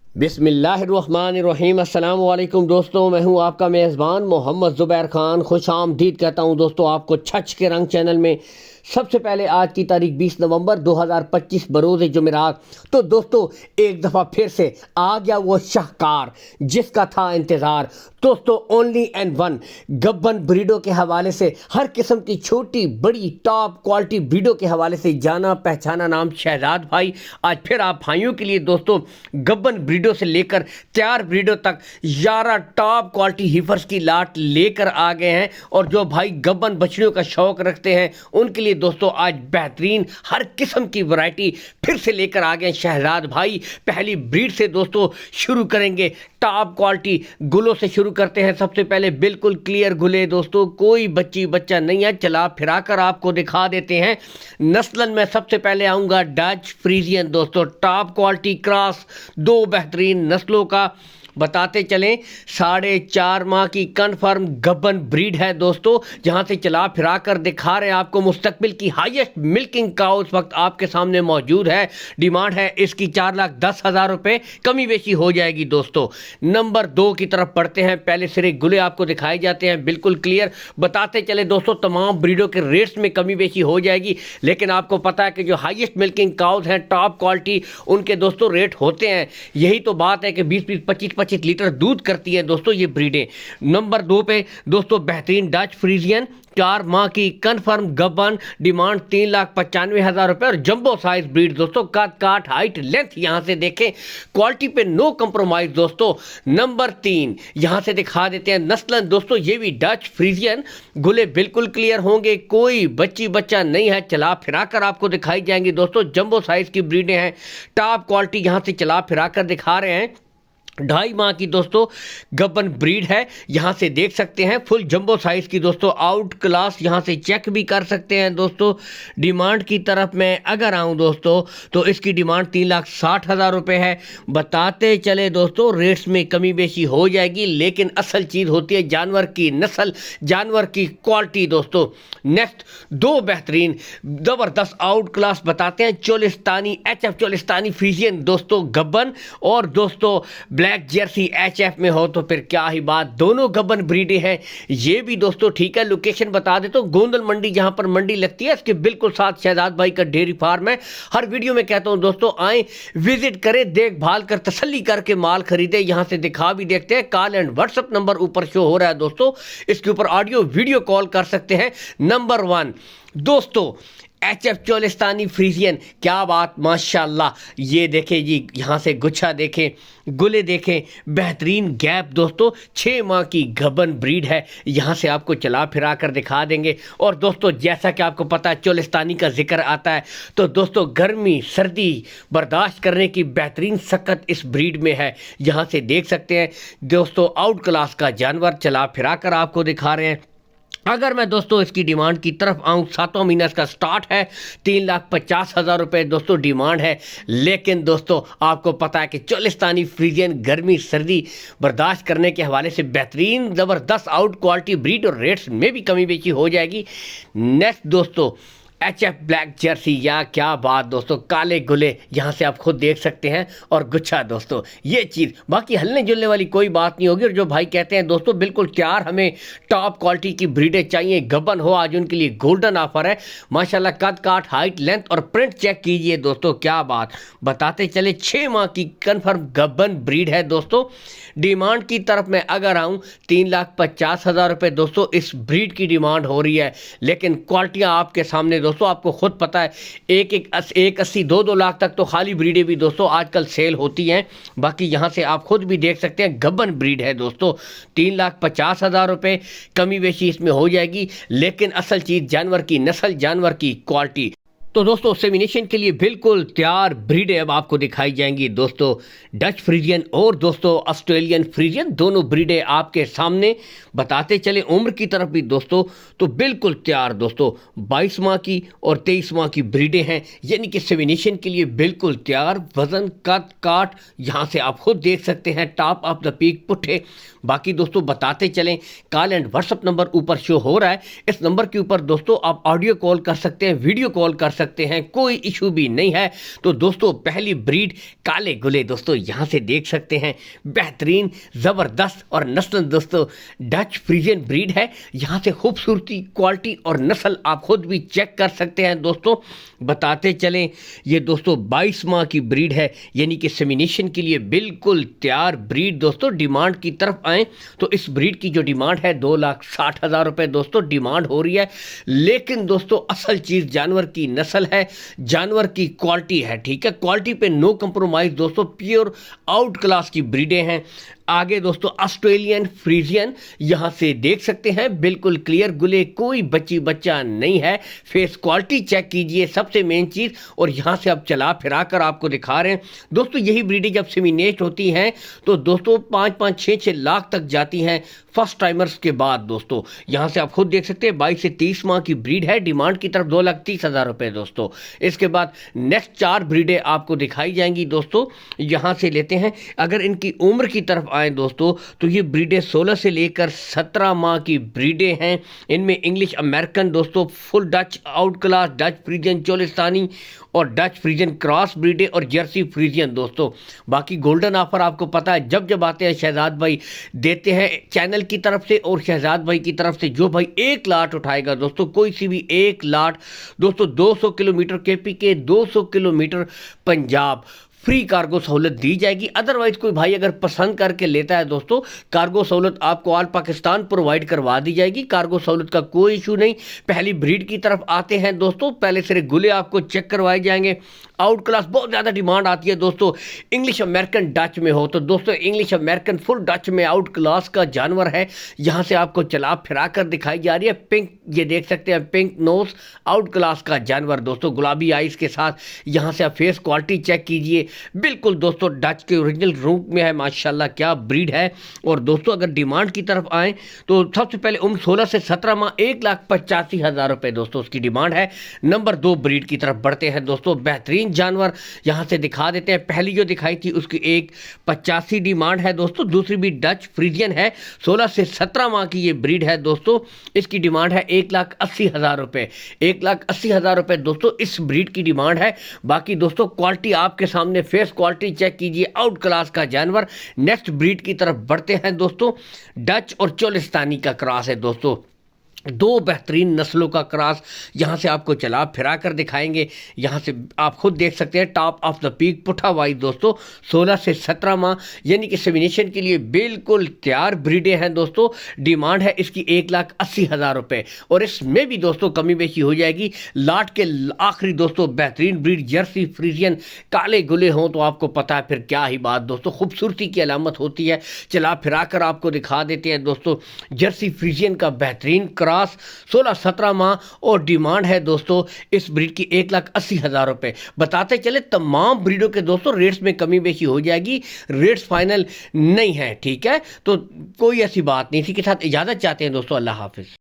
बिस्मिल्लाहिर्रहमानिर्रहीम। अस्सलाम वालेकुम दोस्तों, मैं हूं आपका मेज़बान मोहम्मद ज़ुबैर ख़ान। खुश आमदीद कहता हूं दोस्तों आपको छछ के रंग चैनल में। सबसे पहले आज की तारीख 20 नवंबर 2025 बरोज़ जुमेरात। तो दोस्तों एक दफ़ा फिर से आ गया वो शाहकार जिसका था इंतज़ार। दोस्तों ओनली एंड वन गब्बन ब्रीडों के हवाले से हर किस्म की छोटी बड़ी टॉप क्वालिटी ब्रीडों के हवाले से जाना पहचाना नाम शहजाद भाई आज फिर आप भाइयों के लिए दोस्तों गब्बन ब्रीडों से लेकर तैयार ब्रीडों तक 11 टॉप क्वालिटी हीफर्स की लाट लेकर आ गए हैं। और जो भाई गब्बन बछड़ियों का शौक रखते हैं उनके लिए दोस्तों आज बेहतरीन हर किस्म की वैरायटी फिर से लेकर आ गए शहजाद भाई। पहली ब्रीड से दोस्तों शुरू करेंगे, टॉप क्वालिटी गुलों से शुरू करते हैं। सबसे पहले बिल्कुल क्लियर गुले दोस्तों, कोई बच्ची बच्चा नहीं है, चला फिरा कर आपको दिखा देते हैं। नस्लन में सबसे पहले आऊँगा डच फ्रीजियन दोस्तों, टॉप क्वालिटी क्रॉस, दो बेहतरीन नस्लों का बताते चलें। 4.5 माह की कन्फर्म गब्बन ब्रीड है दोस्तों, जहां से चला फिरा कर दिखा रहे हैं आपको। मुस्तकबिल की हाईएस्ट मिल्किंग काउ इस वक्त आपके सामने मौजूद है। डिमांड है इसकी 4,10,000 रुपये, कमी बेशी हो जाएगी दोस्तों। नंबर 2 की तरफ बढ़ते हैं। पहले सिरे गुले आपको दिखाए जाते हैं बिल्कुल क्लियर। बताते चले दोस्तों तमाम ब्रीडों के रेट्स में कमी बेशी हो जाएगी, लेकिन आपको पता है कि जो हाईएस्ट मिल्किंग काउज हैं टॉप क्वालिटी उनके दोस्तों रेट होते हैं। यही तो बात है कि 20-20 25-25 लीटर दूध करती है दोस्तों ये ब्रीडें। नंबर 2 पे दोस्तों बेहतरीन डच फ्रीजियन 4 माह की कन्फर्म गब्बन, डिमांड 3,95,000 रुपये और जंबो साइज ब्रीड दोस्तों, कद काट हाइट लेंथ यहां से देखें, क्वालिटी पे नो कंप्रोमाइज दोस्तों। नंबर 3 यहां से दिखा देते हैं नस्लन दोस्तों, ये भी डच फ्रीजियन, गुले बिल्कुल क्लियर होंगे, कोई बच्ची बच्चा नहीं है, चला फिरा कर आपको दिखाई जाएंगी दोस्तों। जंबो साइज की ब्रीडें हैं, टॉप क्वालिटी यहां से चला फिरा कर दिखा रहे हैं। 2.5 माह की दोस्तों गब्बन ब्रीड है, यहां से देख सकते हैं फुल जंबो साइज की दोस्तों, आउट क्लास यहां से चेक भी कर सकते हैं दोस्तों। डिमांड की तरफ मैं अगर आऊं दोस्तों तो इसकी डिमांड 3,60,000 रुपये है। बताते चले दोस्तों रेट्स में कमी बेशी हो जाएगी, लेकिन असल चीज़ होती है जानवर की नस्ल, जानवर की क्वालिटी दोस्तों। नेक्स्ट 2 बेहतरीन ज़बरदस्त आउट क्लास बताते हैं, चोलिस्तानी HF चोलिस्तानी फ्रीजियन दोस्तों गब्बन, और दोस्तों ब्लैक जर्सी HF में हो तो फिर क्या ही बात, दोनों गब्बन ब्रीडें हैं ये भी दोस्तों। ठीक है, लोकेशन बता दे तो गोंदल मंडी जहां पर मंडी लगती है इसके बिल्कुल साथ शहजाद भाई का डेयरी फार्म है। हर वीडियो में कहता हूं दोस्तों आए विजिट करें, देखभाल कर तसल्ली करके माल खरीदे। यहां से दिखा भी देखते हैं, कॉल एंड व्हाट्सएप नंबर ऊपर शो हो रहा है दोस्तों, इसके ऊपर ऑडियो वीडियो कॉल कर सकते हैं। नंबर 1 दोस्तों HF चोलिस्तानी फ्रीजियन, क्या बात माशाल्लाह। ये देखें जी, यहाँ से गुच्छा देखें, गुले देखें, बेहतरीन गैप दोस्तों, 6 माह की गब्बन ब्रीड है, यहाँ से आपको चला फिरा कर दिखा देंगे। और दोस्तों जैसा कि आपको पता है चोलिस्तानी का जिक्र आता है तो दोस्तों गर्मी सर्दी बर्दाश्त करने की बेहतरीन सकत इस ब्रीड में है। यहाँ से देख सकते हैं दोस्तों आउट क्लास का जानवर, चला फिरा कर आपको दिखा रहे हैं। अगर मैं दोस्तों इसकी डिमांड की तरफ आऊँ, 7वां महीना इसका स्टार्ट है, 3,50,000 रुपये दोस्तों डिमांड है। लेकिन दोस्तों आपको पता है कि चोलिस्तानी फ्रीजियन गर्मी सर्दी बर्दाश्त करने के हवाले से बेहतरीन ज़बरदस्त आउट क्वालिटी ब्रीड और रेट्स में भी कमी बेची हो जाएगी। नेक्स्ट दोस्तों HF ब्लैक जर्सी, या क्या बात दोस्तों, काले गुले यहाँ से आप खुद देख सकते हैं, और गुच्छा दोस्तों ये चीज़ बाकी हलने जुलने वाली कोई बात नहीं होगी। और जो भाई कहते हैं दोस्तों बिल्कुल तैयार हमें टॉप क्वालिटी की ब्रीडें चाहिए, गब्बन हो, आज उनके लिए गोल्डन ऑफर है माशाल्लाह। कद काट हाइट लेंथ और प्रिंट चेक कीजिए दोस्तों, क्या बात। बताते चले 6 माह की कन्फर्म गब्बन ब्रीड है दोस्तों। डिमांड की तरफ मैं अगर आऊँ 3,50,000 रुपये दोस्तों इस ब्रीड की डिमांड हो रही है, लेकिन क्वालिटियाँ आपके सामने दोस्तों, आपको खुद पता है 1,80 2-2 लाख तक तो खाली ब्रीडें भी दोस्तों आजकल सेल होती हैं। बाकी यहाँ से आप खुद भी देख सकते हैं गब्बन ब्रीड है दोस्तों, 3,50,000 रुपये, कमी बेशी इसमें हो जाएगी, लेकिन असल चीज़ जानवर की नस्ल, जानवर की क्वालिटी। तो दोस्तों सेमिनेशन के लिए बिल्कुल तैयार ब्रीडें अब आपको दिखाई जाएंगी दोस्तों, डच फ्रीजियन और दोस्तों ऑस्ट्रेलियन फ्रीजियन, दोनों ब्रीडें आपके सामने। बताते चले उम्र की तरफ भी दोस्तों तो बिल्कुल तैयार दोस्तों, 22 माह की और 23 माह की ब्रीडें हैं, यानी कि सेमिनेशन के लिए बिल्कुल तैयार। वजन कद काट यहाँ से आप खुद देख सकते हैं, टॉप ऑफ द पीक पुट्ठे। बाकी दोस्तों बताते चलें, कॉल एंड व्हाट्सएप नंबर ऊपर शो हो रहा है, इस नंबर के ऊपर दोस्तों आप ऑडियो कॉल कर सकते हैं, वीडियो कॉल कर सकते सकते हैं, कोई इशू भी नहीं है। तो दोस्तों पहली ब्रीड काले गुले दोस्तों यहाँ से देख सकते हैं, बेहतरीन ज़बरदस्त और नस्ल दोस्तों डच फ्रीजियन ब्रीड है। यहाँ से खूबसूरती, क्वालिटी और नस्ल आप खुद भी चेक कर सकते हैं दोस्तों। बताते चलें ये दोस्तों 22 माह की ब्रीड है, यानी कि सेमिनेशन के लिए बिल्कुल तैयार ब्रीड दोस्तों। डिमांड की तरफ आएँ तो इस ब्रीड की जो डिमांड है 2,60,000 रुपये दोस्तों डिमांड हो रही है। लेकिन दोस्तों असल चीज़ जानवर की नस्ल है, जानवर की क्वालिटी है, ठीक है। क्वालिटी पे नो कंप्रोमाइज़ दोस्तों, प्योर आउट क्लास की ब्रीडें हैं। आगे दोस्तों ऑस्ट्रेलियन फ्रीजियन यहाँ से देख सकते हैं, बिल्कुल क्लियर गुले, कोई बच्ची बच्चा नहीं है। फेस क्वालिटी चेक कीजिए, सबसे मेन चीज़। और यहाँ से अब चला फिरा कर आपको दिखा रहे हैं दोस्तों। यही ब्रीडें जब सेमिनेट होती हैं तो दोस्तों 5-5, 6-6 लाख तक जाती हैं फर्स्ट टाइमर्स के बाद दोस्तों। यहाँ से आप खुद देख सकते हैं 22 से 30 माह की ब्रीड है, डिमांड की तरफ 2,30,000 रुपये दोस्तों। इसके बाद नेक्स्ट 4 ब्रीडें आपको दिखाई जाएंगी दोस्तों। यहाँ से लेते हैं, अगर इनकी उम्र की तरफ आए दोस्तों तो ये ब्रीडें 16 से लेकर 17 माह की ब्रीडें हैं। इनमें इंग्लिश अमेरिकन दोस्तों, full Dutch out class, Dutch Friesian Cholistani और डच फ्रीजियन क्रॉस ब्रीडें और जर्सी फ्रीजियन दोस्तों। बाकी गोल्डन ऑफर आपको पता है जब जब आते हैं शहजाद भाई देते हैं चैनल की तरफ से और शहजाद भाई की तरफ से। जो भाई 1 लाट उठाएगा दोस्तों, कोई सी भी 1 लाट दोस्तों, 200 किलोमीटर केपी के, 200 किलोमीटर पंजाब, फ्री कार्गो सहूलत दी जाएगी। अदरवाइज कोई भाई अगर पसंद करके लेता है दोस्तों, कार्गो सहूलत आपको ऑल पाकिस्तान प्रोवाइड करवा दी जाएगी, कार्गो सहूलत का कोई इशू नहीं। पहली ब्रीड की तरफ आते हैं दोस्तों, पहले सिरे गुले आपको चेक करवाए जाएंगे। आउट क्लास बहुत ज़्यादा डिमांड आती है दोस्तों, इंग्लिश अमेरिकन डच में हो तो दोस्तों इंग्लिश अमेरिकन फुल डच में आउट क्लास का जानवर है। यहाँ से आपको चला फिरा कर दिखाई जा रही है, पिंक, ये देख सकते हैं पिंक नोज आउट क्लास का जानवर दोस्तों, गुलाबी आइज के साथ। यहाँ से आप फेस क्वालिटी चेक कीजिए, बिल्कुल दोस्तों डच के ओरिजिनल रूप में है, माशाल्लाह क्या ब्रीड है। और दोस्तों अगर डिमांड की तरफ आएँ तो सबसे पहले उम्र 16 से 17 माह, 1,85,000 रुपये दोस्तों उसकी डिमांड है। नंबर 2 ब्रीड की तरफ बढ़ते हैं दोस्तों, बेहतरीन जानवर यहाँ से दिखा देते हैं। पहली जो दिखाई थी उसकी 1,85,000 डिमांड है दोस्तों, दूसरी भी डच फ्रीजियन है, 16 से 17 माह की ये ब्रीड है दोस्तों। इसकी डिमांड है 1,80,000 रुपये, 1,80,000 रुपये दोस्तों इस ब्रीड की डिमांड है। बाकी दोस्तों क्वालिटी आपके सामने, फेस क्वालिटी चेक कीजिए, आउट क्लास का जानवर। नेक्स्ट ब्रीड की तरफ बढ़ते हैं दोस्तों, डच और चोलिस्तानी का क्रॉस है दोस्तों, 2 बेहतरीन नस्लों का क्रॉस यहाँ से आपको चला फिरा कर दिखाएंगे। यहाँ से आप खुद देख सकते हैं, टॉप ऑफ द पीक पुठा वाइज दोस्तों, 16 से 17 माह यानी कि सेमिनेशन के लिए बिल्कुल तैयार ब्रीडें हैं दोस्तों। डिमांड है इसकी 1,80,000 रुपये और इसमें भी दोस्तों कमी बेशी हो जाएगी। लाट के आखिरी दोस्तों बेहतरीन ब्रीड जर्सी फ्रीजियन काले गुले हों तो आपको पता है फिर क्या ही बात दोस्तों, खूबसूरती की अलामत होती है। चला फिरा कर आपको दिखा देते हैं दोस्तों, जर्सी फ्रीजियन का बेहतरीन क्रॉस 16-17 माह और डिमांड है दोस्तों इस ब्रीड की 1,80,000 रुपये। बताते चले तमाम ब्रीडों के दोस्तों रेट्स में कमी बेशी हो जाएगी, रेट्स फाइनल नहीं है, ठीक है। तो कोई ऐसी बात नहीं, इसी के साथ इजाज़त चाहते हैं दोस्तों, अल्लाह हाफिज़।